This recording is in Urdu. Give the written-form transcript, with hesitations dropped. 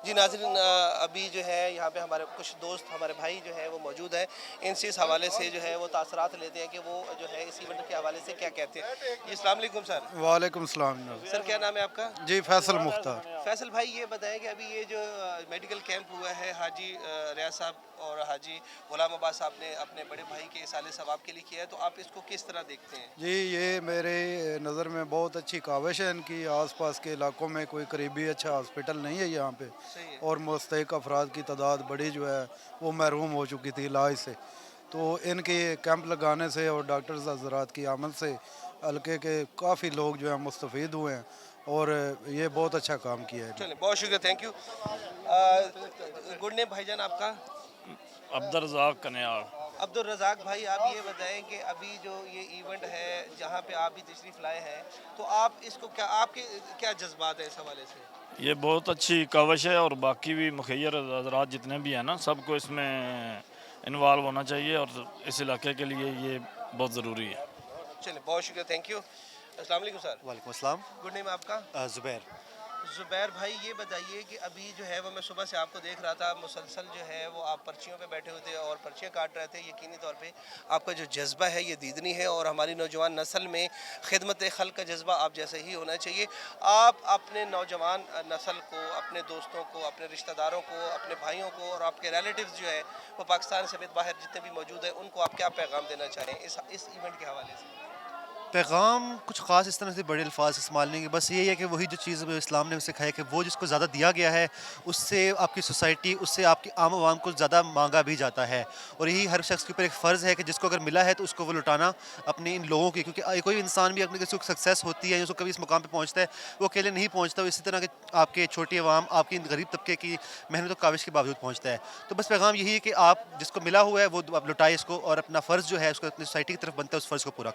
جی ناظرین، ابھی جو ہے یہاں پہ ہمارے کچھ دوست ہمارے بھائی جو ہے وہ موجود ہیں، ان سے اس حوالے سے جو ہے وہ تاثرات لیتے ہیں کہ وہ جو ہے اس ایونٹ کے حوالے سے کیا کہتے ہیں۔ جی السلام علیکم سر۔ وعلیکم السلام جناب۔ سر کیا نام ہے آپ کا؟ جی فیصل مختار۔ فیصل بھائی یہ بتائیں کہ ابھی یہ جو میڈیکل کیمپ ہوا ہے حاجی ریاض صاحب اور حاجی غلام عباس صاحب نے اپنے بڑے بھائی کے اصالِ ثواب کے لیے کیا ہے، تو آپ اس کو کس طرح دیکھتے ہیں؟ جی یہ میرے نظر میں بہت اچھی کاوش ہے ان کی، آس پاس کے علاقوں میں کوئی قریبی اچھا ہاسپٹل نہیں ہے یہاں پہ، صحیح ہے۔ اور مستحق افراد کی تعداد بڑی جو ہے وہ محروم ہو چکی تھی علاج سے، تو ان کے کیمپ لگانے سے اور ڈاکٹرز حضرات کی آمد سے حلقے کے کافی لوگ جو ہیں مستفید ہوئے ہیں، اور یہ بہت اچھا کام کیا ہے۔ چلیں بہت شکریہ، تھینک یو۔ گڈ نیم بھائی جان آپ کا؟ عبدالرزاق کنیار۔ عبدالرزاق بھائی آپ یہ بتائیں کہ ابھی جو یہ ایونٹ ہے جہاں پہ آپ بھی تشریف لائے ہیں، تو آپ اس کو کیا، آپ کے کیا جذبات ہیں اس حوالے سے؟ یہ بہت اچھی کاوش ہے، اور باقی بھی مخیر حضرات جتنے بھی ہیں نا، سب کو اس میں انوالو ہونا چاہیے، اور اس علاقے کے لیے یہ بہت ضروری ہے۔ چلیں بہت شکریہ، تھینک یو۔ السلام علیکم سر۔ وعلیکم السلام۔ گڈ نیم آپ کا؟ زبیر۔ زبیر بھائی یہ بتائیے کہ ابھی جو ہے وہ میں صبح سے آپ کو دیکھ رہا تھا، مسلسل جو ہے وہ آپ پرچیوں پہ بیٹھے ہوئے تھے اور پرچیاں کاٹ رہے تھے، یقینی طور پہ آپ کا جو جذبہ ہے یہ دیدنی ہے، اور ہماری نوجوان نسل میں خدمت خلق کا جذبہ آپ جیسے ہی ہونا چاہیے۔ آپ اپنے نوجوان نسل کو، اپنے دوستوں کو، اپنے رشتہ داروں کو، اپنے بھائیوں کو اور آپ کے ریلیٹیوز جو ہے وہ پاکستان سمیت باہر جتنے بھی موجود ہیں ان کو آپ کیا پیغام دینا چاہیں اس ایونٹ کے حوالے سے؟ پیغام کچھ خاص اس طرح سے بڑے الفاظ استعمال نہیں، کہ بس یہی ہے کہ وہی جو چیز اسلام نے سکھایا کہ وہ جس کو زیادہ دیا گیا ہے اس سے آپ کی سوسائٹی، اس سے آپ کی عام عوام کو زیادہ مانگا بھی جاتا ہے، اور یہی ہر شخص کے اوپر ایک فرض ہے کہ جس کو اگر ملا ہے تو اس کو وہ لٹانا اپنے ان لوگوں کی، کیونکہ کوئی انسان بھی اپنے کسی کو سکسیس ہوتی ہے یا اس کو کبھی اس مقام پہ پہنچتا ہے وہ اکیلے نہیں پہنچتا، وہ اسی طرح کہ آپ کے چھوٹی عوام، آپ کی غریب طبقے کی محنت و کاوش کے باوجود پہنچتا ہے۔ تو بس پیغام یہی ہے کہ آپ جس کو ملا ہوا ہے وہ آپ لٹائے اس کو، اور اپنا فرض جو ہے اس کو اپنی سوسائٹی کی طرف بنتا ہے اس فرض کو پورا کریں۔